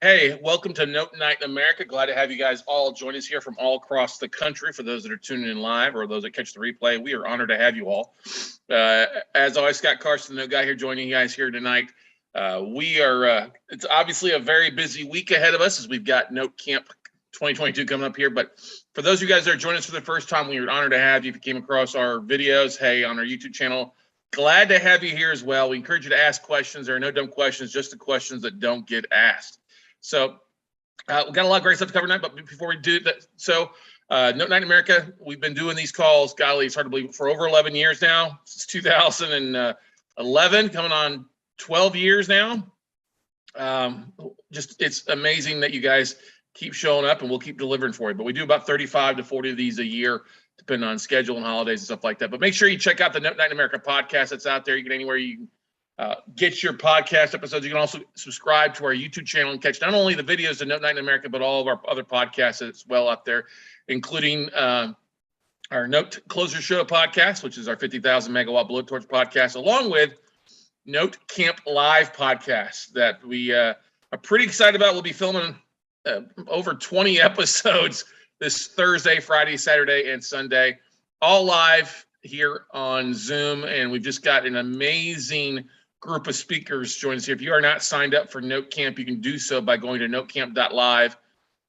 Hey, welcome to Note Night in America. Glad to have you guys all join us here from all across the country. For those that are tuning in live or those that catch the replay, we are honored to have you all. As always, Scott Carson, the Note Guy here, joining you guys here tonight. It's obviously a very busy week ahead of us as we've got Note Camp 2022 coming up here. But for those of you guys that are joining us for the first time, we are honored to have you. If you came across our videos, hey, on our YouTube channel, glad to have you here as well. We encourage you to ask questions. There are no dumb questions, just the questions that don't get asked. So we've got a lot of great stuff to cover tonight, but before we do that, Note Night in America, we've been doing these calls, golly, it's hard to believe, for over 11 years now. Since 2011, coming on 12 years now. It's amazing that you guys keep showing up, and we'll keep delivering for you. But we do about 35 to 40 of these a year, depending on schedule and holidays and stuff like that. But make sure you check out the Note Night in America podcast that's out there. You can anywhere you can get your podcast episodes. You can also subscribe to our YouTube channel and catch not only the videos of Note Night in America, but all of our other podcasts as well out there, including our Note Closer Show podcast, which is our 50,000 megawatt blowtorch podcast, along with NoteCamp.live podcast that we are pretty excited about. We'll be filming over 20 episodes this Thursday, Friday, Saturday, and Sunday, all live here on Zoom. And we've just got an amazing group of speakers join us here. If you are not signed up for NoteCamp, you can do so by going to NoteCamp.live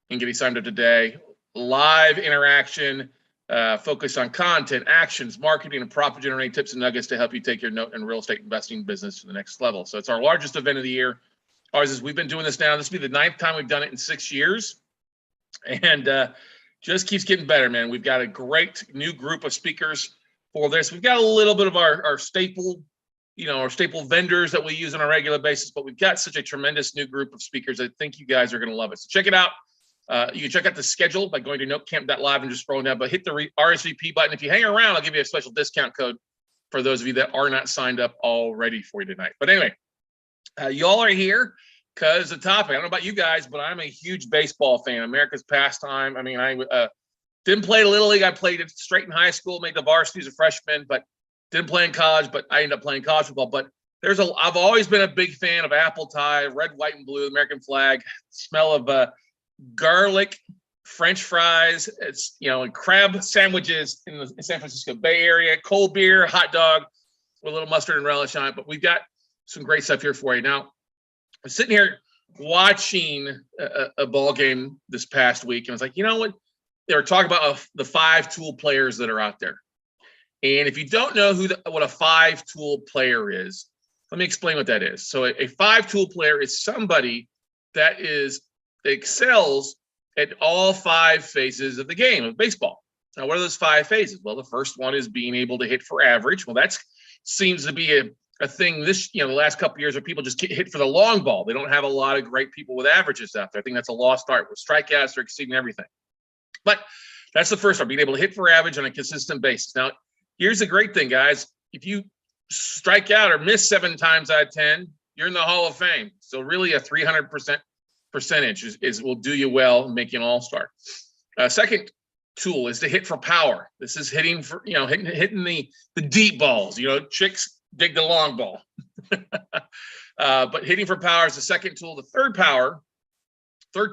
and getting signed up today. Live interaction, focused on content, actions, marketing, and profit generating tips and nuggets to help you take your note and real estate investing business to the next level. So it's our largest event of the year. Ours is, we've been doing this now. This will be the 9th time we've done it in 6 years. And just keeps getting better, man. We've got a great new group of speakers for this. We've got a little bit of our staple, our staple vendors that we use on a regular basis, but we've got such a tremendous new group of speakers. I think you guys are going to love it. So check it out. You can check out the schedule by going to NoteCamp.live and just scrolling down, but hit the RSVP button. If you hang around, I'll give you a special discount code for those of you that are not signed up already for you tonight. But anyway, y'all are here because the topic, I don't know about you guys, but I'm a huge baseball fan, America's pastime. I mean, I didn't play Little League. I played it straight in high school, made the varsity as a freshman, but didn't play in college, but I ended up playing college football. But I've always been a big fan of apple pie, red, white, and blue, American flag, smell of garlic, French fries, and crab sandwiches in the San Francisco Bay Area, cold beer, hot dog with a little mustard and relish on it. But we've got some great stuff here for you. Now, I'm sitting here watching a ball game this past week, and I was like, you know what? They were talking about the 5-tool players that are out there. And if you don't know what a 5-tool player is, let me explain what that is. So a 5-tool player is somebody that excels at all 5 phases of the game of baseball. Now, what are those 5 phases? Well, the first one is being able to hit for average. Well, that seems to be a thing the last couple of years where people just hit for the long ball. They don't have a lot of great people with averages out there. I think that's a lost art where strikeouts are exceeding everything. But that's the first one, being able to hit for average on a consistent basis. Now, here's the great thing, guys. If you strike out or miss 7 times out of 10, you're in the Hall of Fame. So really a 300% percentage will do you well and make you an all-star. Second tool is to hit for power. This is hitting for, hitting the deep balls. Chicks dig the long ball. But hitting for power is the second tool. The third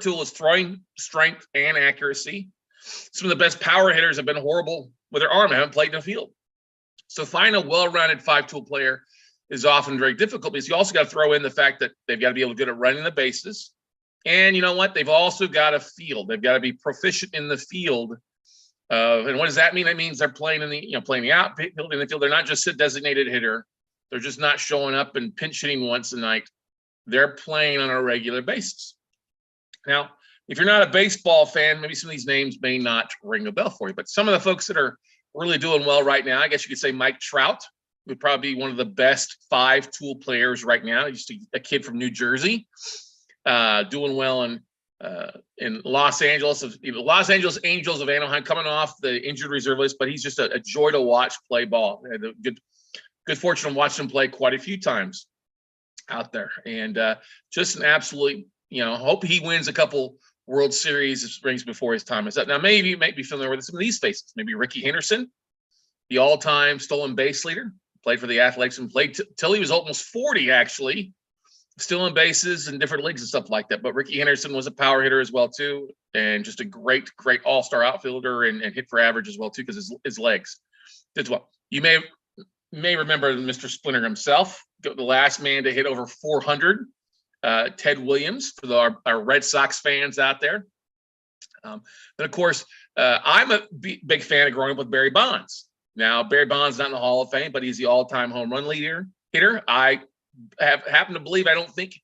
tool is throwing strength and accuracy. Some of the best power hitters have been horrible with their arm, haven't played in the field. So finding a well-rounded 5-tool player is often very difficult because you also got to throw in the fact that they've got to be able to good at running the bases. And you know what? They've also got a field. They've got to be proficient in the field. And what does that mean? That means they're playing in the outfield in the field. They're not just a designated hitter. They're just not showing up and pinch hitting once a night. They're playing on a regular basis. Now, if you're not a baseball fan, maybe some of these names may not ring a bell for you, but some of the folks that are really doing well right now, I guess you could say Mike Trout would probably be one of the best 5-tool players right now. He's just a kid from New Jersey, doing well in Los Angeles. Los Angeles Angels of Anaheim, coming off the injured reserve list, but he's just a joy to watch play ball. I had the good fortune of watching him play quite a few times out there, and just an absolute, hope he wins a couple World Series rings before his time is up. Now, maybe you might be familiar with some of these faces. Maybe Ricky Henderson, the all-time stolen base leader. played for the Athletics and played till he was almost 40, actually, still in bases in different leagues and stuff like that. But Ricky Henderson was a power hitter as well, too, and just a great all-star outfielder and hit for average as well, too, because his legs did well. You may remember Mr. Splinter himself, the last man to hit over 400, Ted Williams, for our Red Sox fans out there. And of course, I'm a big fan of growing up with Barry Bonds. Now, Barry Bonds not in the Hall of Fame, but he's the all-time home run hitter. I happen to believe, I don't think,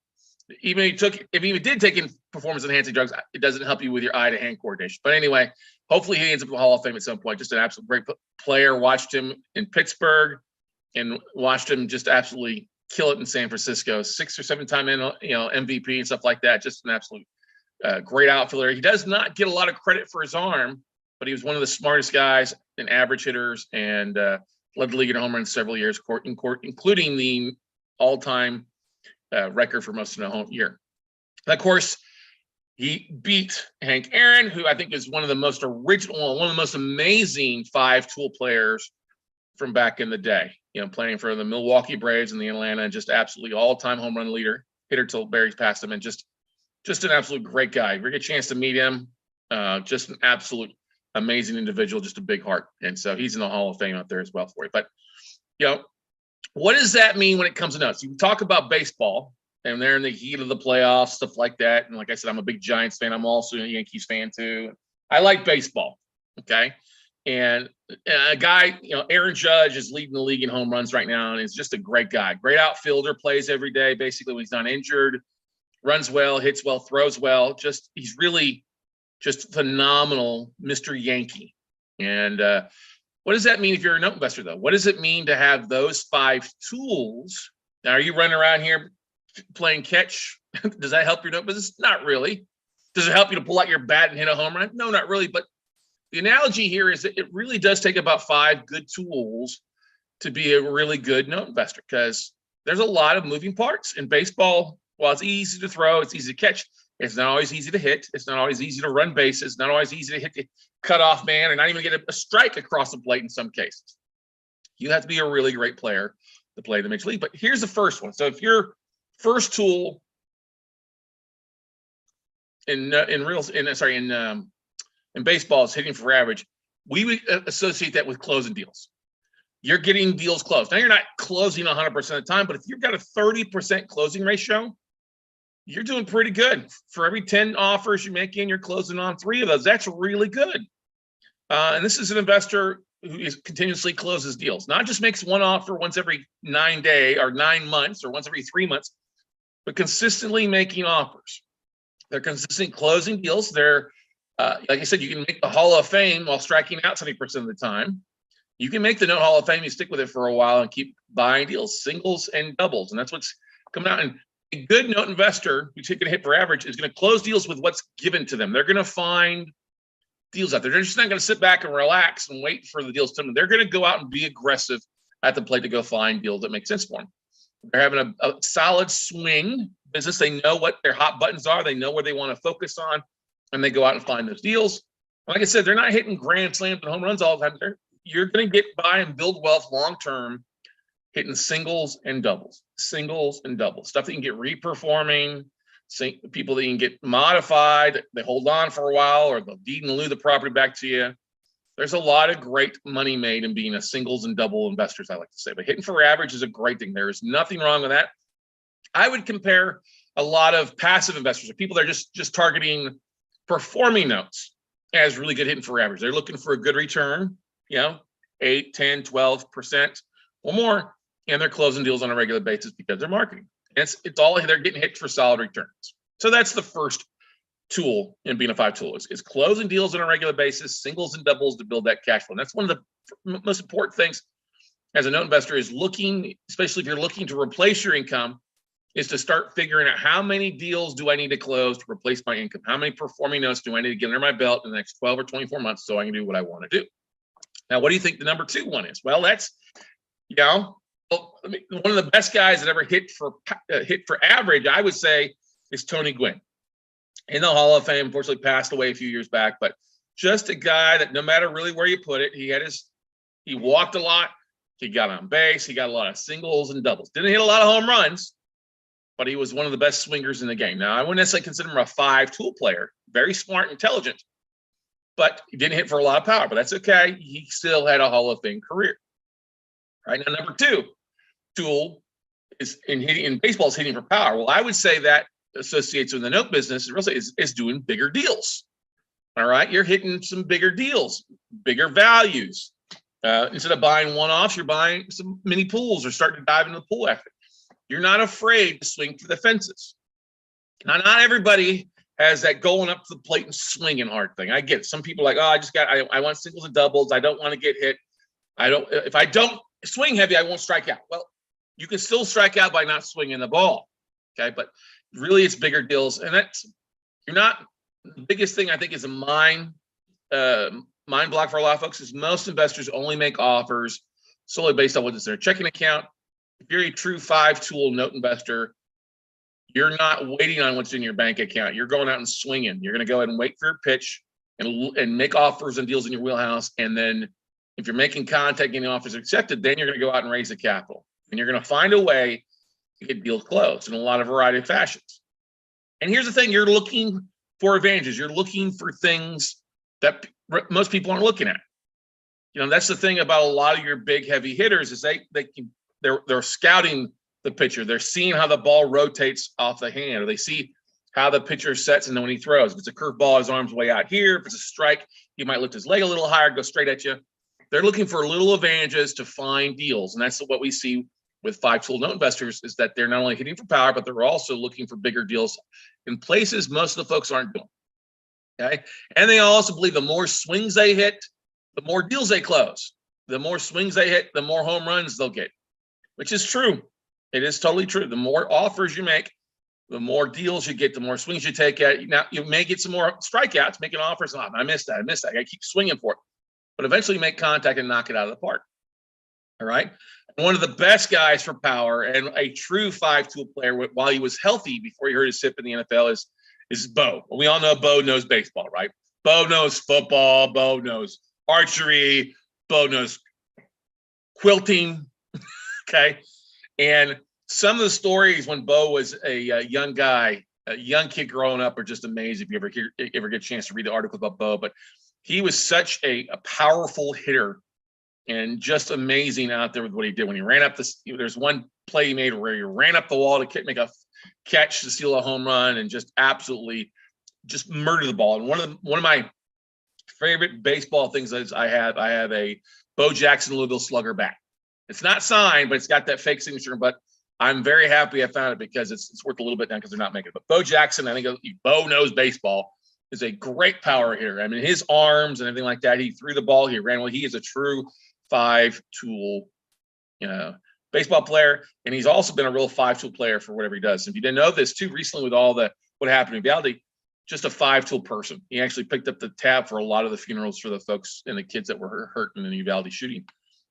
even if he did take in performance-enhancing drugs, it doesn't help you with your eye-to-hand coordination. But anyway, hopefully he ends up in the Hall of Fame at some point. Just an absolute great player. Watched him in Pittsburgh and watched him just absolutely kill it in San Francisco. 6 or 7 time MVP and stuff like that. Just an absolute great outfielder. He does not get a lot of credit for his arm, but he was one of the smartest guys and average hitters, and led the league in home runs several years, including the all-time record for most in a home year. And of course, he beat Hank Aaron, who I think is one of the most amazing 5-tool players from back in the day. Playing for the Milwaukee Braves and the Atlanta, and just absolutely all-time home run hitter till Barry's passed him, and just an absolute great guy. If you get a chance to meet him, just an absolute amazing individual, just a big heart. And so he's in the Hall of Fame out there as well for you. But, what does that mean when it comes to notes? You talk about baseball, and they're in the heat of the playoffs, stuff like that. And like I said, I'm a big Giants fan. I'm also a Yankees fan too. I like baseball. Okay. And a guy, Aaron Judge is leading the league in home runs right now. And he's just a great guy, great outfielder, plays every day, basically when he's not injured, runs well, hits well, throws well. He's really just phenomenal, Mr. Yankee. And what does that mean if you're a note investor, though? What does it mean to have those 5 tools? Now, are you running around here playing catch? Does that help your note business? Not really. Does it help you to pull out your bat and hit a home run? No, not really. But the analogy here is that it really does take about 5 good tools to be a really good note investor, because there's a lot of moving parts in baseball. While it's easy to throw, it's easy to catch, it's not always easy to hit. It's not always easy to run bases. It's not always easy to hit the cutoff man, or not even get a strike across the plate in some cases. You have to be a really great player to play the Major League. But here's the first one. So if your first tool in baseball is hitting for average, we would associate that with closing deals. You're getting deals closed. Now, you're not closing 100% of the time, but if you've got a 30% closing ratio, you're doing pretty good. For every 10 offers you make you're closing on 3 of those. That's really good. And this is an investor who continuously closes deals, not just makes one offer once every 9 months or once every 3 months, but consistently making offers. They're consistently closing deals. They're, like I said, you can make the Hall of Fame while striking out 70% of the time. You can make the Note Hall of Fame, you stick with it for a while and keep buying deals, singles and doubles. And that's what's coming out. And a good note investor who's taking a hit for average is going to close deals with what's given to them. They're going to find deals out there. They're just not going to sit back and relax and wait for the deals to them. They're going to go out and be aggressive at the plate to go find deals that make sense for them. They're having a solid swing business. They know what their hot buttons are. They know where they want to focus on, and they go out and find those deals. Like I said, they're not hitting grand slams and home runs all the time. You're going to get by and build wealth long-term, hitting singles and doubles, stuff that you can get reperforming, people that you can get modified, they hold on for a while, or they'll deed and lieu the property back to you. There's a lot of great money made in being a singles and double investors, I like to say. But hitting for average is a great thing. There is nothing wrong with that. I would compare a lot of passive investors, or people that are just targeting performing notes, as really good hitting for average. They're looking for a good return, 8, 10, 12% or more, and they're closing deals on a regular basis because they're marketing. And it's all they're getting hit for solid returns. So that's the first tool in being a 5 tool is closing deals on a regular basis, singles and doubles to build that cash flow. And that's one of the most important things as a note investor is looking, especially if you're looking to replace your income, is to start figuring out how many deals do I need to close to replace my income? How many performing notes do I need to get under my belt in the next 12 or 24 months so I can do what I want to do? Now, what do you think the number 2 one is? Well, that's, one of the best guys that ever hit for average, I would say, is Tony Gwynn. In the Hall of Fame, unfortunately passed away a few years back, but just a guy that no matter really where you put it, he walked a lot, He got on base. He got a lot of singles and doubles. Didn't hit a lot of home runs, but he was one of the best swingers in the game. Now, I wouldn't necessarily consider him a 5-tool player. Very smart, intelligent, but he didn't hit for a lot of power. But that's okay. He still had a Hall of Fame career. Right now, number 2 tool is in baseball is hitting for power. Well, I would say that associates with the note business is doing bigger deals. All right, you're hitting some bigger deals, bigger values. Instead of buying one-offs, you're buying some mini pools or starting to dive into the pool after. You're not afraid to swing for the fences. Now, not everybody has that going up to the plate and swinging hard thing. I get it. Some people are like, oh, I want singles and doubles. I don't want to get hit. If I don't swing heavy, I won't strike out. Well, you can still strike out by not swinging the ball. Okay, but really it's bigger deals. And the biggest thing I think is a mind block for a lot of folks is most investors only make offers solely based on what's in their checking account. If you're a true 5-tool note investor, you're not waiting on what's in your bank account. You're going out and swinging. You're going to go ahead and wait for your pitch and make offers and deals in your wheelhouse. And then if you're making contact, getting offers accepted, then you're going to go out and raise the capital. And you're going to find a way to get deals closed in a lot of variety of fashions. And here's the thing, you're looking for advantages. You're looking for things that most people aren't looking at. That's the thing about a lot of your big heavy hitters is they're scouting the pitcher. They're seeing how the ball rotates off the hand, or they see how the pitcher sets and then when he throws. If it's a curveball, his arm's way out here. If it's a strike, he might lift his leg a little higher, go straight at you. They're looking for little advantages to find deals. And that's what we see with 5-tool note investors is that they're not only hitting for power, but they're also looking for bigger deals in places most of the folks aren't doing. Okay. And they also believe the more swings they hit, the more deals they close. The more swings they hit, the more home runs they'll get, which is true. It is totally true. The more offers you make, the more deals you get, the more swings you take at. Now, you may get some more strikeouts, making offers. Oh, I missed that. I got to keep swinging for it. But eventually you make contact and knock it out of the park. All right. And one of the best guys for power and a true 5-tool player while he was healthy before he hurt his hip in the NFL is Bo. Well, we all know Bo knows baseball, right? Bo knows football. Bo knows archery. Bo knows quilting. Okay. And some of the stories when Bo was a young guy, a young kid growing up are just amazing if you ever get a chance to read the article about Bo. But he was such a powerful hitter and just amazing out there with what he did when he ran up this. There's one play he made where he ran up the wall to make a catch to steal a home run and just absolutely just murder the ball. And one of my favorite baseball things is I have a Bo Jackson Louisville Slugger bat. It's not signed, but it's got that fake signature. But I'm very happy I found it because it's worth a little bit now because they're not making it. But Bo Jackson, I think Bo knows baseball, is a great power hitter. I mean, his arms and everything like that. He threw the ball. He ran well. He is a true 5-tool, baseball player, and he's also been a real 5-tool player for whatever he does. If you didn't know this too, recently with all what happened in Uvalde, just a 5-tool person. He actually picked up the tab for a lot of the funerals for the folks and the kids that were hurt in the Uvalde shooting.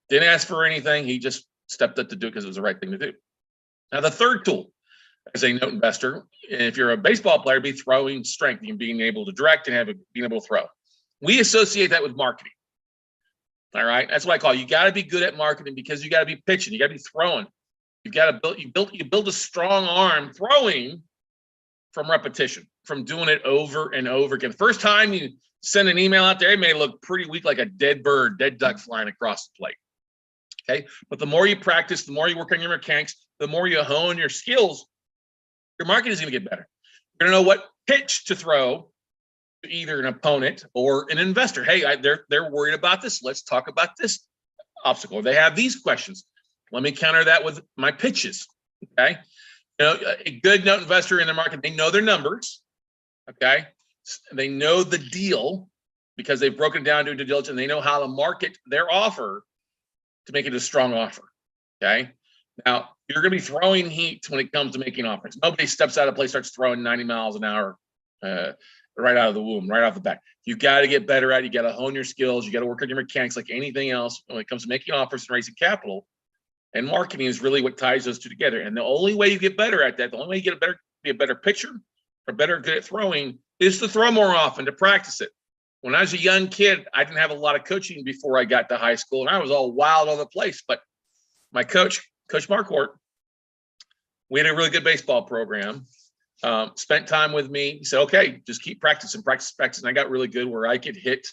Didn't ask for anything. He just stepped up to do it because it was the right thing to do. Now, the third tool as a note investor, if you're a baseball player, be throwing strength and being able to direct and being able to throw. We associate that with marketing. All right. That's what I call it. You got to be good at marketing because you got to be pitching. You got to be throwing. You got to build a strong arm throwing from repetition, from doing it over and over again. First time you send an email out there, it may look pretty weak, like a dead bird, dead duck flying across the plate. Okay. But the more you practice, the more you work on your mechanics, the more you hone your skills, your marketing is going to get better. You're going to know what pitch to throw to either an opponent or an investor. Hey, they're worried about this. Let's talk about this obstacle. They have these questions. Let me counter that with my pitches. Okay. A good note investor in the market, they know their numbers. Okay. They know the deal because they've broken it down to due diligence. They know how to market their offer to make it a strong offer. Okay. Now, you're going to be throwing heat when it comes to making offers. Nobody steps out of place, starts throwing 90 miles an hour right out of the womb, right off the bat. You got to get better at it. You got to hone your skills. You got to work on your mechanics like anything else when it comes to making offers and raising capital. And marketing is really what ties those two together. And the only way you get better at that, the only way you get be a better pitcher or better good at throwing is to throw more often, to practice it. When I was a young kid, I didn't have a lot of coaching before I got to high school, and I was all wild all over the place. But my coach, Coach Marquardt, we had a really good baseball program. Spent time with me. He said, okay, just keep practicing. And I got really good where I could hit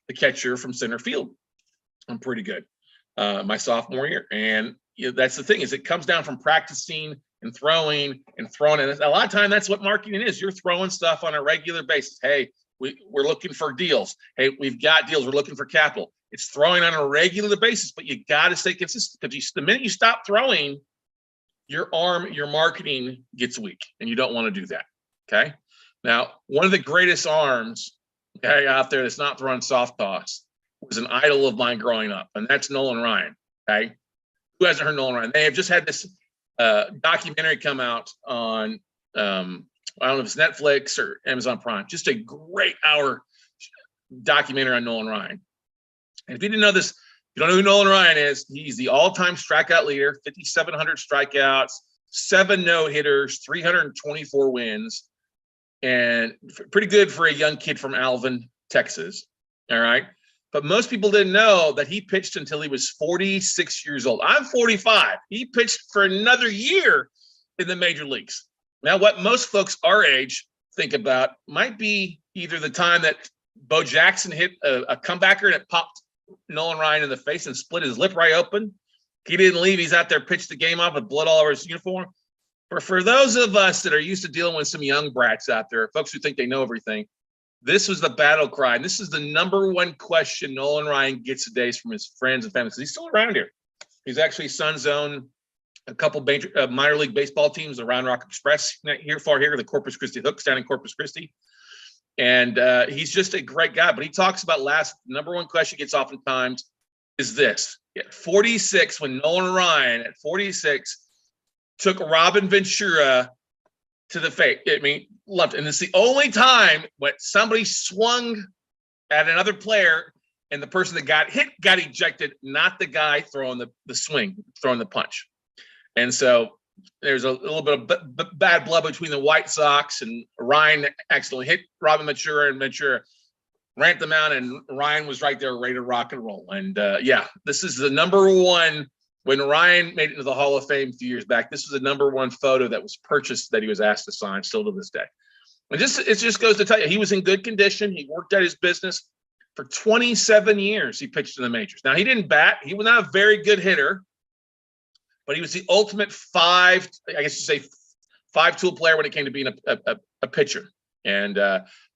the catcher from center field. I'm pretty good my sophomore year. And that's the thing, is it comes down from practicing and throwing. And a lot of time, that's what marketing is. You're throwing stuff on a regular basis. Hey, we're looking for deals. Hey, we've got deals. We're looking for capital. It's throwing on a regular basis, but you got to stay consistent, because the minute you stop throwing, your marketing gets weak, and you don't want to do that. Okay. Now, one of the greatest arms out there that's not throwing soft toss was an idol of mine growing up, and that's Nolan Ryan. Okay. Who hasn't heard Nolan Ryan? They have just had this documentary come out on, I don't know if it's Netflix or Amazon Prime, just a great hour documentary on Nolan Ryan. And if you didn't know this, you don't know who Nolan Ryan is. He's the all-time strikeout leader, 5,700 strikeouts, 7 no-hitters, 324 wins, and pretty good for a young kid from Alvin, Texas. All right. But most people didn't know that he pitched until he was 46 years old. I'm 45. He pitched for another year in the major leagues. Now, what most folks our age think about might be either the time that Bo Jackson hit a comebacker and it popped Nolan Ryan in the face and split his lip right open. He didn't leave. He's out there, pitched the game off with blood all over his uniform. For those of us that are used to dealing with some young brats out there, folks who think they know everything, this was the battle cry. And this is the number one question Nolan Ryan gets today from his friends and family. He's still around here. He's actually son's own a couple minor league baseball teams, the Round Rock Express here, the Corpus Christi Hooks down in Corpus Christi. And he's just a great guy. But he talks about number one question gets oftentimes is this. At 46, when Nolan Ryan at 46 took Robin Ventura to the face, left. And it's the only time when somebody swung at another player and the person that got hit got ejected, not the guy throwing the swing, throwing the punch. And so there's a little bit of bad blood between the White Sox, and Ryan accidentally hit Robin Ventura, and Ventura ramped them out, and Ryan was right there ready to rock and roll. And this is the number one. When Ryan made it into the Hall of Fame a few years back, this was the number one photo that was purchased that he was asked to sign, still to this day. And it just goes to tell you, he was in good condition. He worked at his business for 27 years. He pitched in the majors. Now, he didn't bat. He was not a very good hitter, but he was the ultimate five-tool player when it came to being a pitcher. And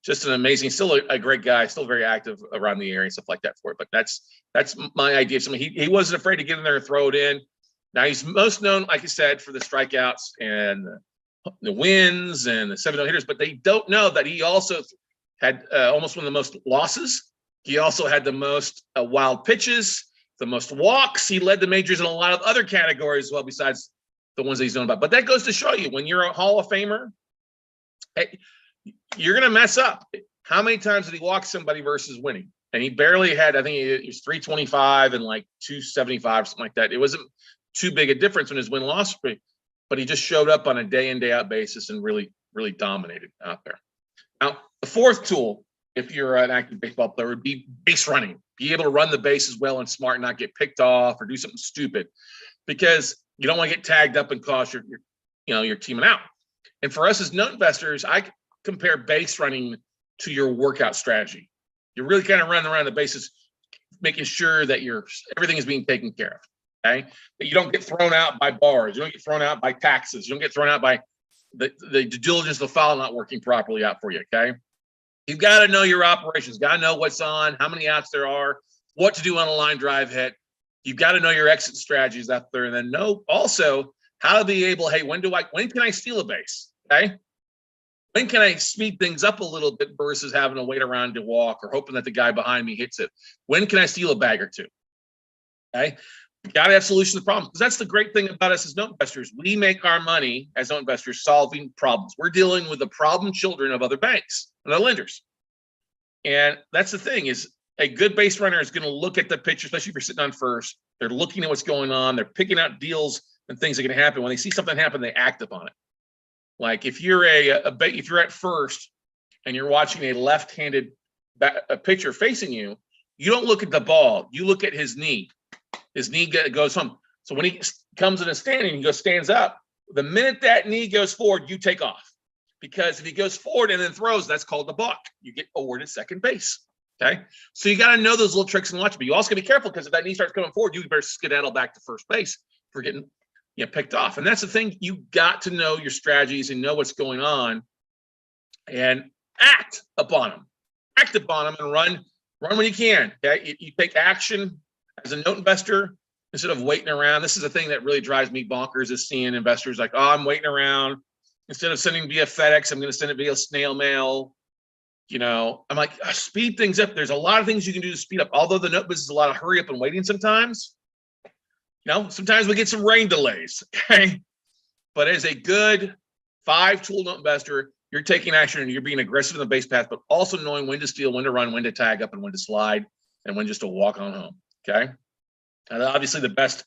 just an amazing, still a great guy, still very active around the area and stuff like that for it. But that's my idea of something. He wasn't afraid to get in there and throw it in. Now, he's most known, like I said, for the strikeouts and the wins and the 7 no-hitters, but they don't know that he also had almost one of the most losses. He also had the most wild pitches, the most walks. He led the majors in a lot of other categories as well, besides the ones that he's known about. But that goes to show you, when you're a Hall of Famer, you're going to mess up. How many times did he walk somebody versus winning? And he barely had, I think it was 325 and like 275, something like that. It wasn't too big a difference in his win-loss rate, but he just showed up on a day-in, day-out basis and really, really dominated out there. Now, the fourth tool, if you're an active baseball player, would be base running. Be able to run the bases well and smart, not get picked off or do something stupid, because you don't want to get tagged up and cause your teaming out. And for us as note investors, I compare base running to your workout strategy. You're really kind of running around the bases, making sure that everything is being taken care of. Okay, that you don't get thrown out by bars, you don't get thrown out by taxes, you don't get thrown out by the due diligence of the file not working properly out for you. Okay, you've got to know your operations, got to know what's on, how many outs there are, what to do on a line drive hit. You've got to know your exit strategies out there, and then know also how to be able, hey, when can I steal a base? Okay, when can I speed things up a little bit versus having to wait around to walk or hoping that the guy behind me hits it? When can I steal a bag or two? Okay, you got to have solutions to problems, because that's the great thing about us as note investors. We make our money as note investors solving problems. We're dealing with the problem children of other banks and other lenders. And that's the thing, is a good base runner is going to look at the picture, especially if you're sitting on first. They're looking at what's going on. They're picking out deals and things that are going to happen. When they see something happen, they act upon it. Like if you're if you're at first and you're watching a left-handed pitcher facing you, you don't look at the ball. You look at his knee. His knee goes home. So when he comes in a standing, he stands up. The minute that knee goes forward, you take off. Because if he goes forward and then throws, that's called the balk. You get awarded second base. Okay. So you got to know those little tricks and watch. But you also got to be careful, because if that knee starts coming forward, you better skedaddle back to first base for getting picked off. And that's the thing. You got to know your strategies and know what's going on and act upon them. Act upon them and run when you can. Okay. You take action as a note investor instead of waiting around. This is the thing that really drives me bonkers, is seeing investors like, oh, I'm waiting around. Instead of sending via FedEx, I'm going to send it via snail mail. I'm like, speed things up. There's a lot of things you can do to speed up. Although the note business is a lot of hurry up and waiting sometimes. Sometimes we get some rain delays. Okay. But as a good 5-tool note investor, you're taking action and you're being aggressive in the base path, but also knowing when to steal, when to run, when to tag up, and when to slide, and when just to walk on home. Okay. And obviously the best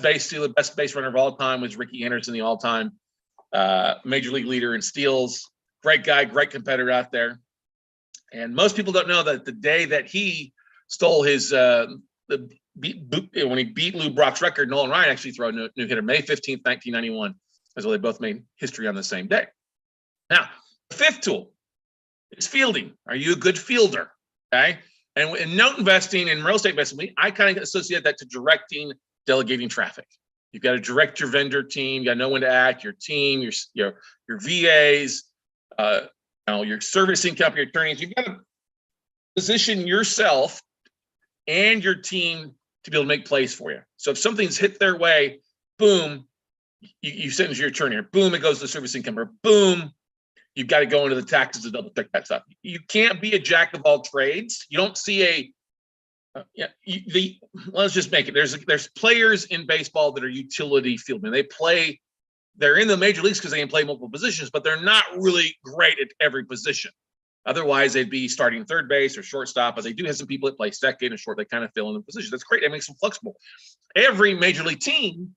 base stealer, best base runner of all time was Ricky Henderson, the all-time major league leader in steals. Great guy, great competitor out there. And most people don't know that the day that he stole his when he beat Lou Brock's record, Nolan Ryan actually threw a new hitter May 15th, 1991, as well. They both made history on the same day. Now, the 5th tool is fielding. Are you a good fielder? Okay. And in note investing and real estate investing, I kind of associate that to directing, delegating traffic. You've got to direct your vendor team. You got to know when to act. Your team, your VAs, your servicing company, your attorneys. You've got to position yourself and your team to be able to make plays for you. So if something's hit their way, boom, you send it to your attorney. Boom, it goes to the servicing company. Boom, you've got to go into the taxes to double check that stuff. You can't be a jack of all trades. You don't see let's just make it. There's players in baseball that are utility fieldmen. They're in the major leagues because they can play multiple positions, but they're not really great at every position. Otherwise, they'd be starting third base or shortstop, but they do have some people that play second and short. They kind of fill in the position. That's great. That makes them flexible. Every major league team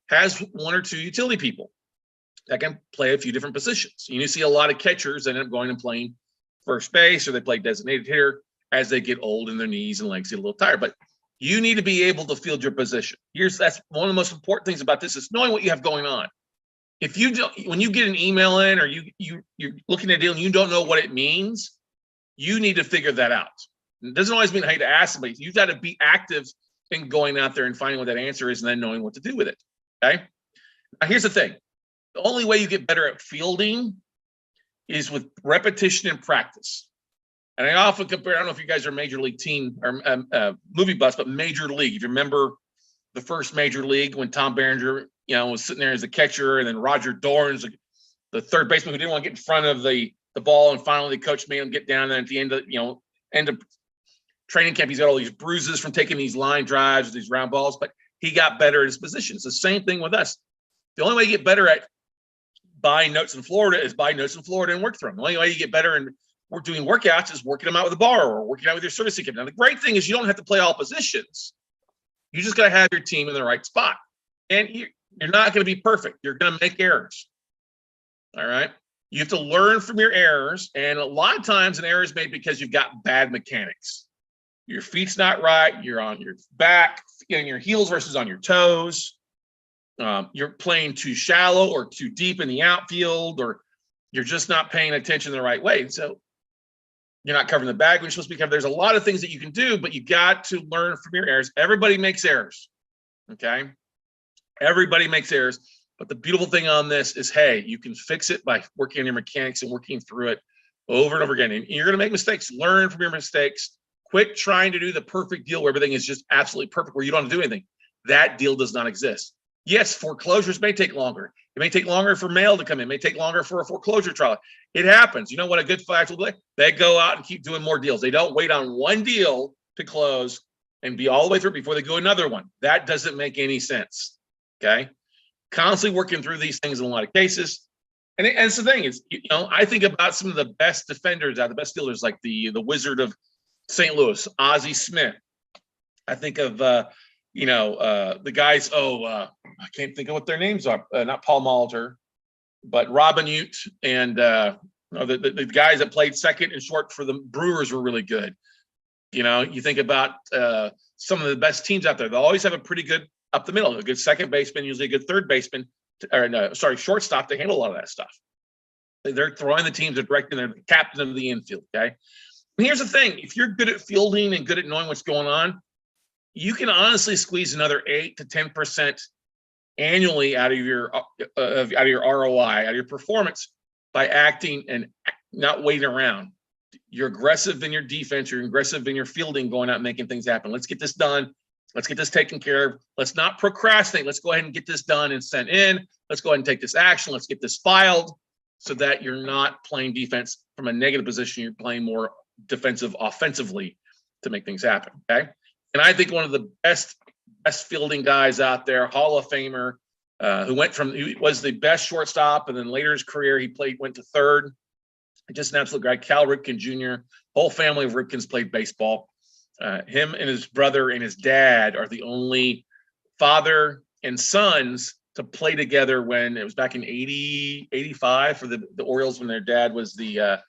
has 1 or 2 utility people that can play a few different positions. You see a lot of catchers that end up going and playing first base, or they play designated hitter as they get old and their knees and legs get a little tired. But you need to be able to field your position. That's one of the most important things about this, is knowing what you have going on. If you don't, when you get an email in, or you're looking at a deal and you don't know what it means, you need to figure that out. It doesn't always mean how to ask somebody. You've got to be active in going out there and finding what that answer is, and then knowing what to do with it. Okay. Now here's the thing. The only way you get better at fielding is with repetition and practice. And I often compare, I don't know if you guys are major league team or movie buffs, but major league. If you remember the first major league when Tom Berenger, was sitting there as a catcher, and then Roger Dorns, the third baseman who didn't want to get in front of the ball, and finally the coach made him get down. And at the end of training camp, he's got all these bruises from taking these line drives, these round balls, but he got better at his position. It's the same thing with us. The only way you get better at buying notes in Florida is buy notes in Florida and work through them. The only way you get better in doing workouts is working them out with a borrower or working out with your servicing company. Now, the great thing is you don't have to play all positions. You just got to have your team in the right spot. And you're not going to be perfect. You're going to make errors. All right. You have to learn from your errors. And a lot of times an error is made because you've got bad mechanics. Your feet's not right. You're on your back, getting your heels versus on your toes. You're playing too shallow or too deep in the outfield, or you're just not paying attention the right way. So you're not covering the bag when you're supposed to be covered. There's a lot of things that you can do, but you got to learn from your errors. Everybody makes errors. Okay. Everybody makes errors. But the beautiful thing on this is, hey, you can fix it by working on your mechanics and working through it over and over again. And you're going to make mistakes. Learn from your mistakes. Quit trying to do the perfect deal where everything is just absolutely perfect, where you don't have to do anything. That deal does not exist. Yes, foreclosures may take longer. It may take longer for mail to come in. It may take longer for a foreclosure trial. It happens. You know what a good financial play? They go out and keep doing more deals. They don't wait on one deal to close and be all the way through before they go another one. That doesn't make any sense. Okay. Constantly working through these things in a lot of cases. And it's the thing is, I think about some of the best defenders out, the best dealers, like the Wizard of St. Louis, Ozzie Smith. I think of, the guys, I can't think of what their names are. Not Paul Malter, but Robin Ute and the guys that played second and short for the Brewers were really good. You think about some of the best teams out there. They always have a pretty good up the middle, a good second baseman, usually a good third baseman, or no, sorry, shortstop to handle a lot of that stuff. They're throwing the teams, they're directing, they're the captain of the infield. Okay. And here's the thing: if you're good at fielding and good at knowing what's going on, you can honestly squeeze another 8 to 10% annually out of your ROI, out of your performance, by acting and not waiting around. You're aggressive in your defense. You're aggressive in your fielding, going out and making things happen. Let's get this done. Let's get this taken care of. Let's not procrastinate. Let's go ahead and get this done and sent in. Let's go ahead and take this action. Let's get this filed, so that you're not playing defense from a negative position. You're playing more defensive offensively to make things happen. Okay. And I think one of the best fielding guys out there, Hall of Famer, who was the best shortstop, and then later in his career, went to third. Just an absolute guy, Cal Ripken Jr. Whole family of Ripkens played baseball. Him and his brother and his dad are the only father and sons to play together when it was back in 85 for the Orioles, when their dad was the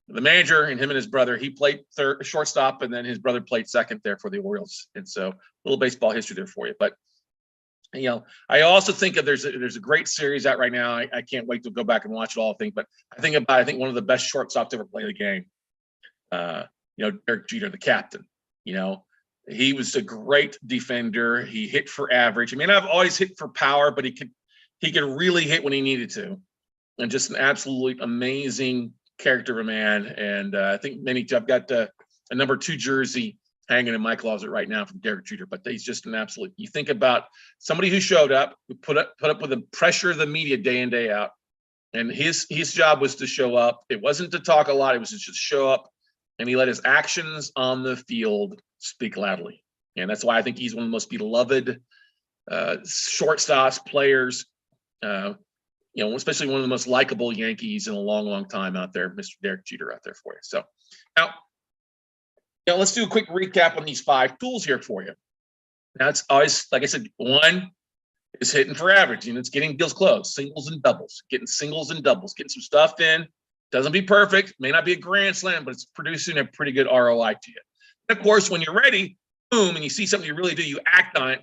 manager, and him and his brother, he played shortstop, and then his brother played second there for the Orioles. And so a little baseball history there for you. But I also think there's a great series out right now. I can't wait to go back and watch it all. But I think one of the best shortstops to ever play the game. Derek Jeter, the captain. He was a great defender. He hit for average. I mean, I've always hit for power, but he could really hit when he needed to, and just an absolutely amazing character of a man. And I think I've got a number 2 jersey hanging in my closet right now from Derek Jeter. But he's just an absolute. You think about somebody who showed up, who put up with the pressure of the media day in, day out, and his job was to show up. It wasn't to talk a lot. It was to just show up, and he let his actions on the field speak loudly. And that's why I think he's one of the most beloved shortstops, players. Especially one of the most likable Yankees in a long, long time out there, Mr. Derek Jeter out there for you. So now let's do a quick recap on these 5 tools here for you. Now, it's always, like I said, 1 is hitting for average. It's getting deals closed, singles and doubles, getting some stuff in. Doesn't be perfect, may not be a grand slam, but it's producing a pretty good ROI to you. And of course, when you're ready, boom, and you see something you really do, you act on it,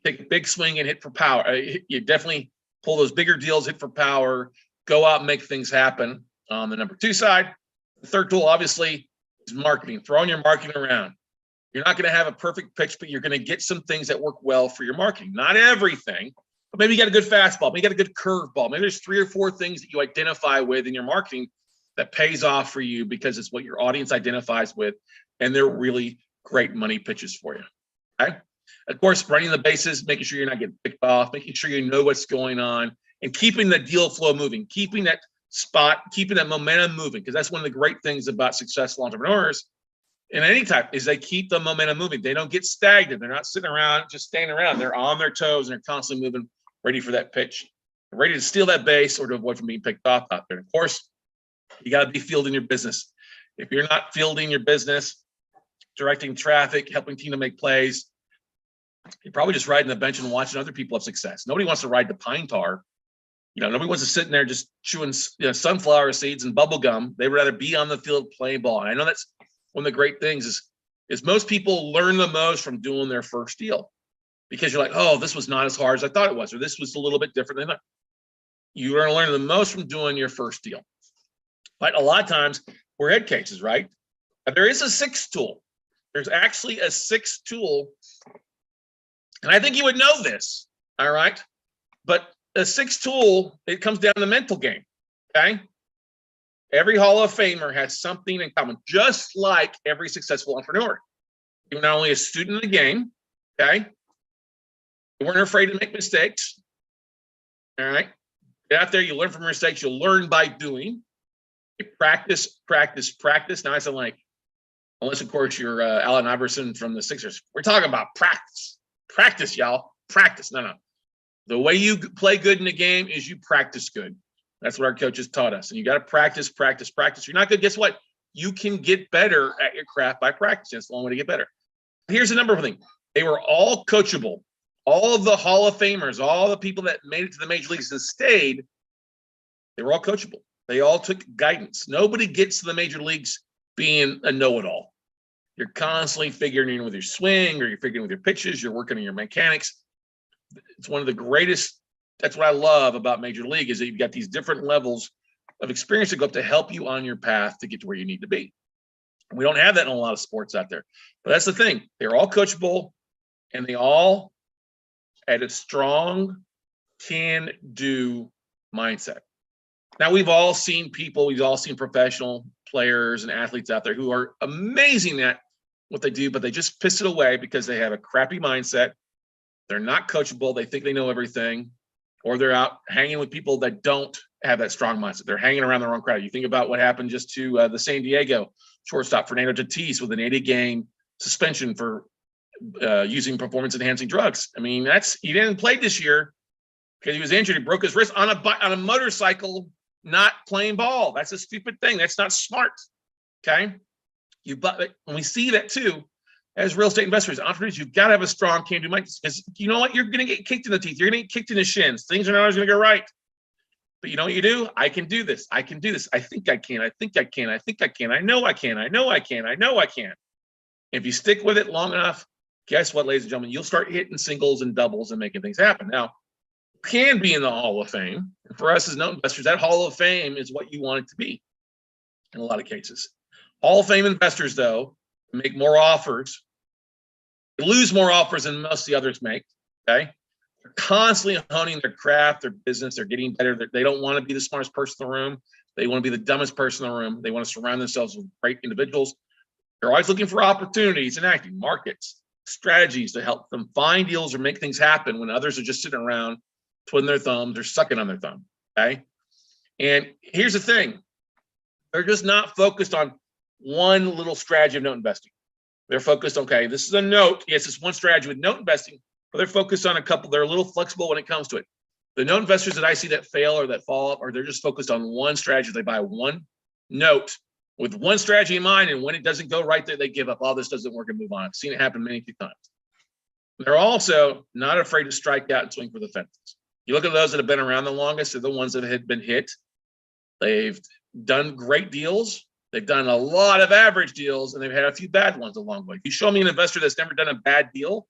take a big swing and hit for power. You definitely pull those bigger deals, hit for power, go out and make things happen. On the number 2 side, the third tool, obviously, is marketing, throwing your marketing around. You're not going to have a perfect pitch, but you're going to get some things that work well for your marketing. Not everything, but maybe you got a good fastball, maybe you got a good curveball. Maybe there's 3 or 4 things that you identify with in your marketing that pays off for you because it's what your audience identifies with, and they're really great money pitches for you. Okay. Of course, running the bases, making sure you're not getting picked off, making sure you know what's going on, and keeping the deal flow moving, keeping that spot, keeping that momentum moving. Because that's one of the great things about successful entrepreneurs in any type is they keep the momentum moving. They don't get stagnant. They're not sitting around, just standing around. They're on their toes and they're constantly moving, ready for that pitch, ready to steal that base or to avoid from being picked off out there. And of course, you got to be fielding your business. If you're not fielding your business, directing traffic, helping team to make plays, you're probably just riding the bench and watching other people have success. Nobody wants to ride the pine tar. Nobody wants to sit in there just chewing sunflower seeds and bubble gum. They'd rather be on the field playing ball. And I know that's one of the great things is most people learn the most from doing their first deal, because you're like, oh, this was not as hard as I thought it was, or this was a little bit different than that. You're going to learn the most from doing your first deal. But a lot of times we're head cases, right? There is a 6th tool. There's actually a 6th tool. And I think you would know this, all right? But the 6th tool, it comes down to the mental game, okay? Every Hall of Famer has something in common, just like every successful entrepreneur. You're not only a student of the game, okay? You weren't afraid to make mistakes, all right? Get out there, you learn from your mistakes. You'll learn by doing. You practice. Now I sound like, unless, of course, you're Allen Iverson from the Sixers. We're talking about practice. Practice, y'all. Practice. No. The way you play good in the game is you practice good. That's what our coaches taught us. And you got to practice. You're not good. Guess what? You can get better at your craft by practicing. It's the only way to get better. Here's the number one thing. They were all coachable. All of the Hall of Famers, all the people that made it to the major leagues and stayed, they were all coachable. They all took guidance. Nobody gets to the major leagues being a know-it-all. You're constantly figuring in with your swing, or you're figuring with your pitches, you're working on your mechanics. it's one of the greatest. That's what I love about Major League, is that you've got these different levels of experience that go up to help you on your path to get to where you need to be. We don't have that in a lot of sports out there, but that's the thing. They're all coachable, and they all at a strong can-do mindset. Now, we've all seen professional players and athletes out there who are amazing at what they do, but they just piss it away because they have a crappy mindset. They're not coachable. They think they know everything, or they're out hanging with people that don't have that strong mindset. They're hanging around the wrong crowd. You think about what happened just to the San Diego shortstop, Fernando Tatis, with an 80-game suspension for using performance-enhancing drugs. I mean, he didn't play this year because he was injured. He broke his wrist on a motorcycle, not playing ball. That's a stupid thing. That's not smart. Okay. When we see that too, as real estate investors, entrepreneurs, you've got to have a strong can-do mindset, because you know what? You're going to get kicked in the teeth. You're going to get kicked in the shins. Things are not always going to go right. But you know what you do? I can do this. I can do this. I think I can. I think I can. I think I can. I know I can. I know I can. I know I can. If you stick with it long enough, guess what, ladies and gentlemen? You'll start hitting singles and doubles and making things happen. Now, you can be in the Hall of Fame. And for us as note investors, that Hall of Fame is what you want it to be in a lot of cases. Hall of Fame investors, though, make more offers. They lose more offers than most of the others make. Okay. They're constantly honing their craft, their business. They're getting better. They don't want to be the smartest person in the room. They want to be the dumbest person in the room. They want to surround themselves with great individuals. They're always looking for opportunities and acting markets, strategies to help them find deals or make things happen when others are just sitting around twiddling their thumbs or sucking on their thumb. Okay. And here's the thing. They're just not focused on one little strategy of note investing. They're focused, okay, this is a note. Yes, it's one strategy with note investing, but they're focused on a couple. They're a little flexible when it comes to it. The note investors that I see that fail or that fall up, or they're just focused on one strategy. They buy one note with one strategy in mind, and when it doesn't go right there, they give up. Oh, this doesn't work, and move on. I've seen it happen many times. They're also not afraid to strike out and swing for the fences. You look at those that have been around the longest, they're the ones that have been hit. They've done great deals. They've done a lot of average deals, and they've had a few bad ones along the way. If you show me an investor that's never done a bad deal,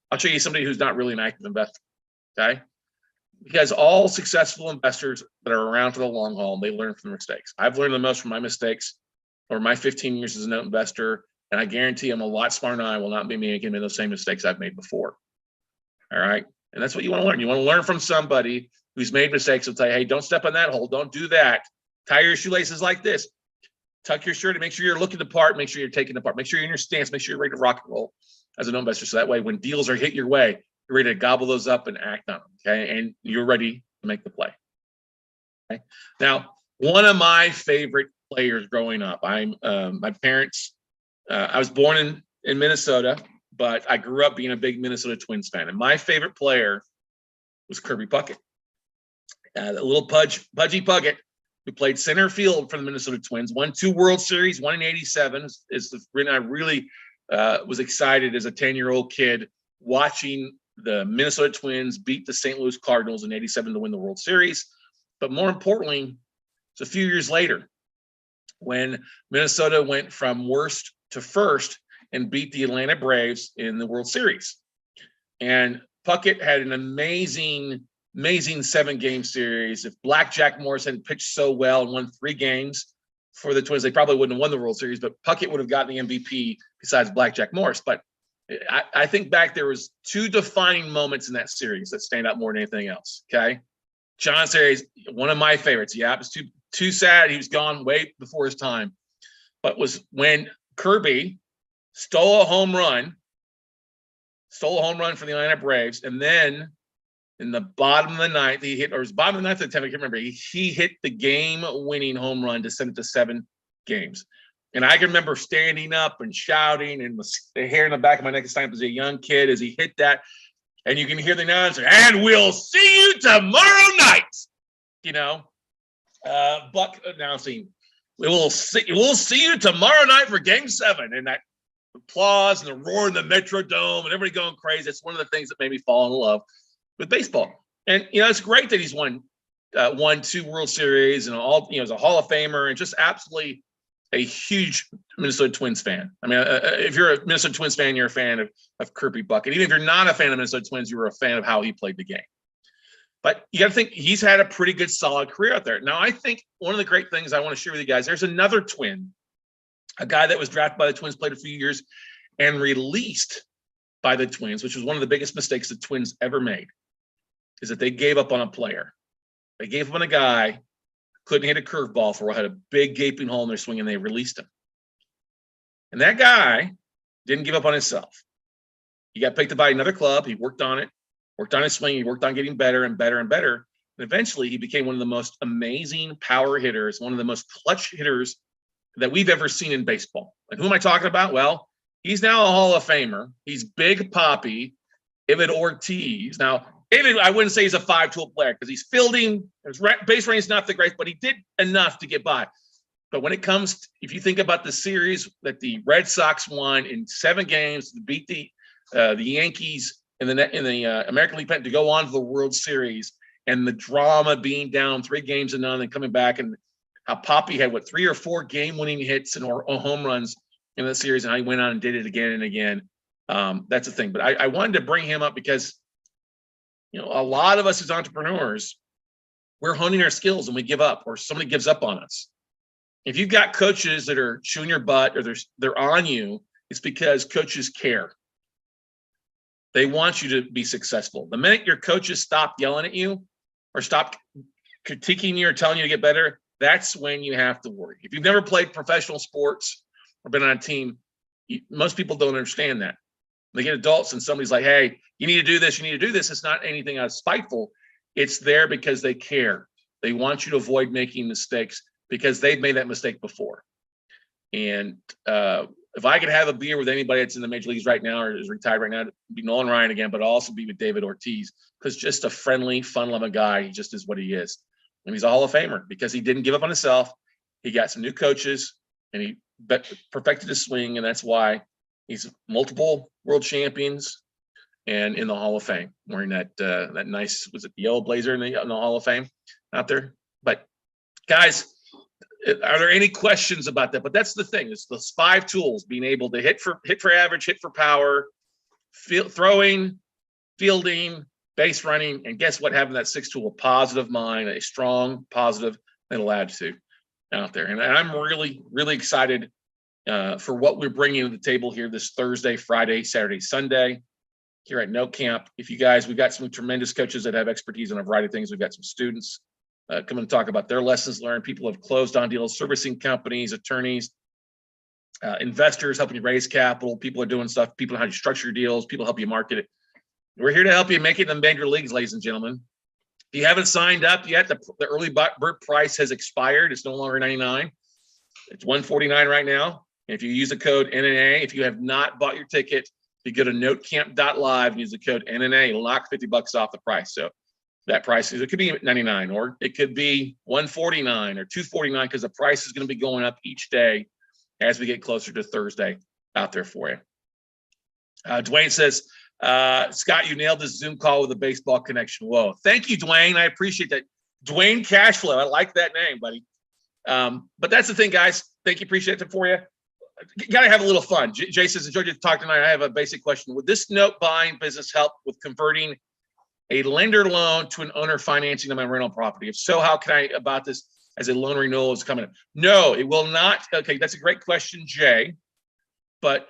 I'll show you somebody who's not really an active investor. Okay. Because all successful investors that are around for the long haul, they learn from their mistakes. I've learned the most from my mistakes over my 15 years as a note investor, and I guarantee I'm a lot smarter than I will not be making those same mistakes I've made before. All right. And that's what you want to learn. You want to learn from somebody who's made mistakes and say, hey, don't step on that hole. Don't do that. Tie your shoelaces like this. Tuck your shirt and make sure you're looking the part. Make sure you're taking the part. Make sure you're in your stance. Make sure you're ready to rock and roll as a note investor. So that way, when deals are hit your way, you're ready to gobble those up and act on them. Okay. And you're ready to make the play. Okay. Now, one of my favorite players growing up, my parents, I was born in Minnesota, but I grew up being a big Minnesota Twins fan. And my favorite player was Kirby Puckett. The little pudgy Puckett, who played center field for the Minnesota Twins, won 2 World Series, one in '87. I really was excited as a 10-year-old kid watching the Minnesota Twins beat the St. Louis Cardinals in '87 to win the World Series. But more importantly, it's a few years later when Minnesota went from worst to first and beat the Atlanta Braves in the World Series. And Puckett had an amazing 7-game series. If Blackjack Morris hadn't pitched so well and won 3 games for the Twins, they probably wouldn't have won the World Series, but Puckett would have gotten the MVP besides Blackjack Morris. But I think back, there was 2 defining moments in that series that stand out more than anything else. Okay. John Series, one of my favorites. Yeah, it was too sad. He was gone way before his time. But was when Kirby stole a home run for the Atlanta Braves, and then in the bottom of the ninth, he hit, or it was bottom of the ninth at the time, I can't remember. He hit the game-winning home run to send it to 7 games. And I can remember standing up and shouting, and the hair in the back of my neck is as a young kid as he hit that. And you can hear the announcer, and we'll see you tomorrow night. You know, Buck announcing, we'll see you tomorrow night for Game 7. And that applause and the roar in the Metrodome and everybody going crazy. It's one of the things that made me fall in love with baseball. And, you know, it's great that he's won 2 World Series and all, you know, as a Hall of Famer, and just absolutely a huge Minnesota Twins fan. I mean, if you're a Minnesota Twins fan, you're a fan of Kirby Puckett. Even if you're not a fan of Minnesota Twins, you were a fan of how he played the game. But you got to think he's had a pretty good, solid career out there. Now, I think one of the great things I want to share with you guys, there's another Twin, a guy that was drafted by the Twins, played a few years, and released by the Twins, which was one of the biggest mistakes the Twins ever made, is that they gave up on a player. They gave up on a guy, couldn't hit a curveball for a while, had a big gaping hole in their swing, and they released him. And that guy didn't give up on himself. He got picked up by another club. He worked on it, worked on his swing. He worked on getting better and better and better. And eventually he became one of the most amazing power hitters, one of the most clutch hitters that we've ever seen in baseball. And who am I talking about? Well, he's now a Hall of Famer. He's Big Papi, David Ortiz. Now, David, I wouldn't say he's a 5-tool player because he's fielding. His base running is not the great, but he did enough to get by. But when it comes to, if you think about the series that the Red Sox won in 7 games to beat the Yankees in the American League pennant to go on to the World Series, and the drama being down 3 games to none and coming back, and how Papi had 3 or 4 game-winning hits and or home runs in the series, and how he went on and did it again and again. That's the thing. But I wanted to bring him up because, you know, a lot of us as entrepreneurs, we're honing our skills and we give up, or somebody gives up on us. If you've got coaches that are chewing your butt or they're on you, it's because coaches care. They want you to be successful. The minute your coaches stop yelling at you or stop critiquing you or telling you to get better, that's when you have to worry. If you've never played professional sports or been on a team, most people don't understand that. They get adults and somebody's like, hey, you need to do this, you need to do this. It's not anything that's spiteful. It's there because they care. They want you to avoid making mistakes because they've made that mistake before. And if I could have a beer with anybody that's in the major leagues right now or is retired right now, it'd be Nolan Ryan again, but I'll also be with David Ortiz, because just a friendly, fun-loving guy. He just is what he is. And he's a Hall of Famer because he didn't give up on himself. He got some new coaches and he perfected his swing. And that's why he's multiple world champions and in the Hall of Fame, wearing that nice, was it the yellow blazer in the Hall of Fame out there? But guys, are there any questions about that? But that's the thing. It's those 5 tools: being able to hit for average, hit for power, throwing, fielding, base running, and guess what? Having that 6th tool, a positive mind, a strong, positive mental attitude out there. And I'm really, really excited for what we're bringing to the table here this Thursday, Friday, Saturday, Sunday here at NoteCamp. If you guys, we've got some tremendous coaches that have expertise on a variety of things. We've got some students come and talk about their lessons learned. People have closed on deals, servicing companies, attorneys, investors helping you raise capital. People are doing stuff. People know how to structure your deals. People help you market it. We're here to help you make it in the major leagues, ladies and gentlemen. If you haven't signed up yet, the early bird price has expired. It's no longer $99. It's $149 right now. And if you use the code NNA, if you have not bought your ticket, you go to NoteCamp.live and use the code NNA. It'll knock $50 off the price. So that price is, it could be $99 or it could be $149 or $249, because the price is going to be going up each day as we get closer to Thursday out there for you. Dwayne says, Scott, you nailed this Zoom call with a baseball connection. Whoa. Thank you, Dwayne. I appreciate that. Dwayne Cashflow. I like that name, buddy. But that's the thing, guys. Thank you. Appreciate it for you. You got to have a little fun. Jay says, enjoyed you talk tonight. I have a basic question. Would this note buying business help with converting a lender loan to an owner financing of my rental property? If so, how can I about this as a loan renewal is coming up? No, it will not. Okay, that's a great question, Jay. But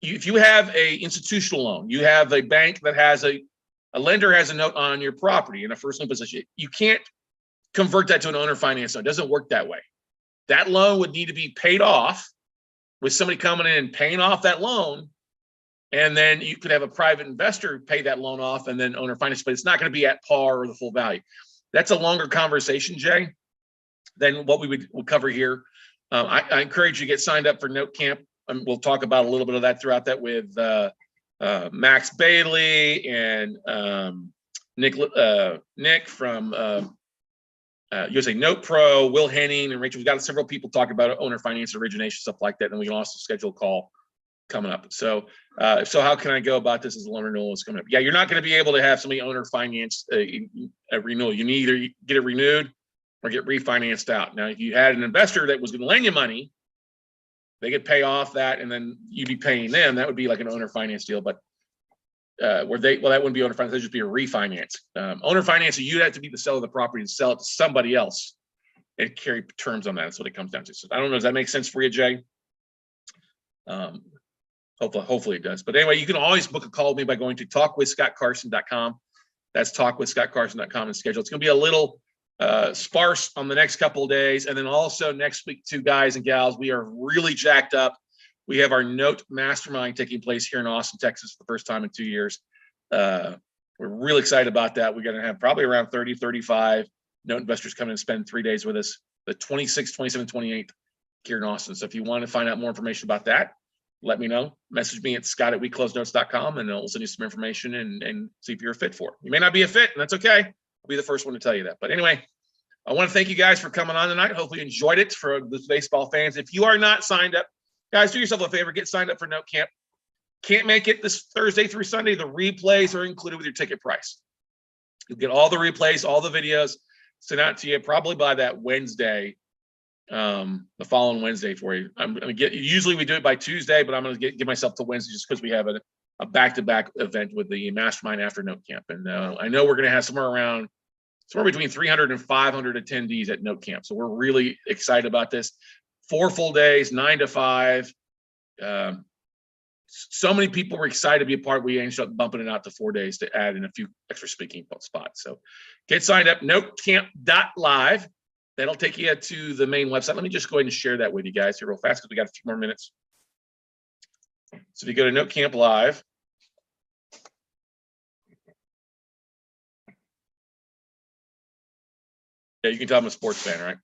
if you have a institutional loan, you have a bank that has a lender has a note on your property in a first lien position, you can't convert that to an owner finance loan. It doesn't work that way. That loan would need to be paid off with somebody coming in and paying off that loan. And then you could have a private investor pay that loan off and then owner finance, but it's not going to be at par or the full value. That's a longer conversation, Jay, than what we would cover here. I encourage you to get signed up for NoteCamp. We'll talk about a little bit of that throughout that with Max Bailey and Nick from USA Note Pro, Will Henning, and Rachel. We've got several people talking about owner finance, origination, stuff like that. And we can also schedule a call coming up. So how can I go about this as a loan renewal is coming up? Yeah, you're not going to be able to have somebody owner finance a renewal. You need either get it renewed or get refinanced out. Now, if you had an investor that was going to lend you money, they could pay off that, and then you'd be paying them. That would be like an owner finance deal, but that wouldn't be owner finance. That'd just be a refinance. Owner finance, you'd have to be the seller of the property and sell it to somebody else and carry terms on that. That's what it comes down to. So I don't know. Does that make sense for you, Jay? Hopefully it does. But anyway, you can always book a call with me by going to talkwithscottcarson.com. That's talkwithscottcarson.com and schedule. It's going to be a little sparse on the next couple of days. And then also next week, too, guys and gals, we are really jacked up. We have our Note Mastermind taking place here in Austin, Texas for the first time in 2 years. We're really excited about that. We're going to have probably around 30, 35 Note investors come in and spend 3 days with us, the 26th, 27th, 28th here in Austin. So if you want to find out more information about that, let me know. Message me at scott@weclosenotes.com, and I'll send you some information and see if you're a fit for it. You may not be a fit, and that's okay. I'll be the first one to tell you that. But anyway, I want to thank you guys for coming on tonight. Hopefully you enjoyed it. For the baseball fans, if you are not signed up, guys, do yourself a favor. Get signed up for Note Camp. Can't make it this Thursday through Sunday. The replays are included with your ticket price. You'll get all the replays, all the videos sent out to you probably by that Wednesday, the following Wednesday for you. I'm going to get, usually we do it by Tuesday, but I'm going to give myself to Wednesday just because we have a back-to-back event with the Mastermind after Note Camp. And I know we're going to have somewhere between 300 and 500 attendees at Note Camp. So we're really excited about this. 4 full days, 9 to 5. So many people were excited to be a part. We ended up bumping it out to 4 days to add in a few extra speaking spots. So get signed up, NoteCamp.live. That'll take you to the main website. Let me just go ahead and share that with you guys here real fast because we got a few more minutes. So if you go to NoteCamp.live, yeah, you can tell I'm a sports fan, right?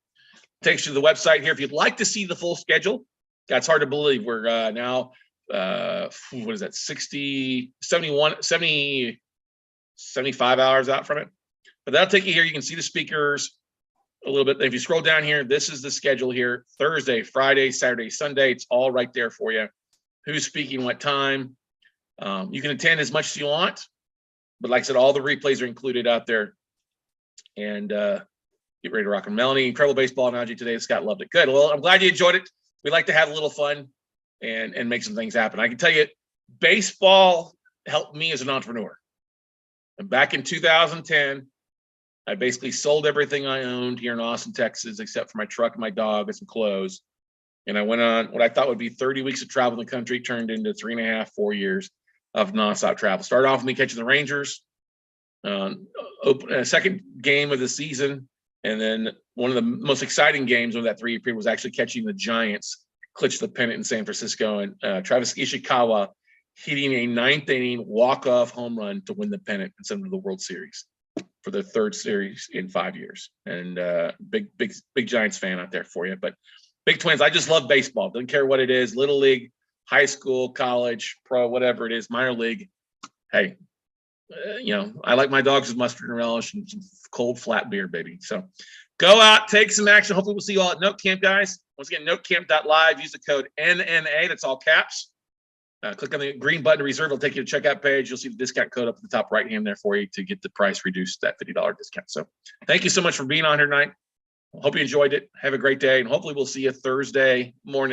Takes you to the website here. If you'd like to see the full schedule, that's hard to believe. We're now, what is that, 60, 71, 70, 75 hours out from it. But that'll take you here. You can see the speakers a little bit. If you scroll down here, this is the schedule here. Thursday, Friday, Saturday, Sunday. It's all right there for you. Who's speaking, what time. You can attend as much as you want. But like I said, all the replays are included out there. And get ready to rock. And Melanie, incredible baseball analogy today. Scott loved it. Good. Well, I'm glad you enjoyed it. We like to have a little fun and make some things happen. I can tell you, baseball helped me as an entrepreneur. And back in 2010, I basically sold everything I owned here in Austin, Texas, except for my truck and my dog and some clothes. And I went on what I thought would be 30 weeks of travel in the country, turned into 3.5, 4 years of nonstop travel. Started off with me catching the Rangers, second game of the season. And then one of the most exciting games of that 3-year period was actually catching the Giants clinch the pennant in San Francisco, and Travis Ishikawa hitting a 9th inning walk-off home run to win the pennant and send them to the World Series for their 3rd series in 5 years. And big Giants fan out there for you. But big Twins, I just love baseball. Doesn't care what it is, little league, high school, college, pro, whatever it is, minor league. Hey, I like my dogs with mustard and relish and some cold flat beer, baby. So go out, take some action. Hopefully we'll see you all at Note Camp, guys. Once again, NoteCamp.live. Use the code NNA. That's all caps. Click on the green button to reserve. It'll take you to the checkout page. You'll see the discount code up at the top right hand there for you to get the price reduced, that $50 discount. So thank you so much for being on here tonight. Hope you enjoyed it. Have a great day, and hopefully we'll see you Thursday morning.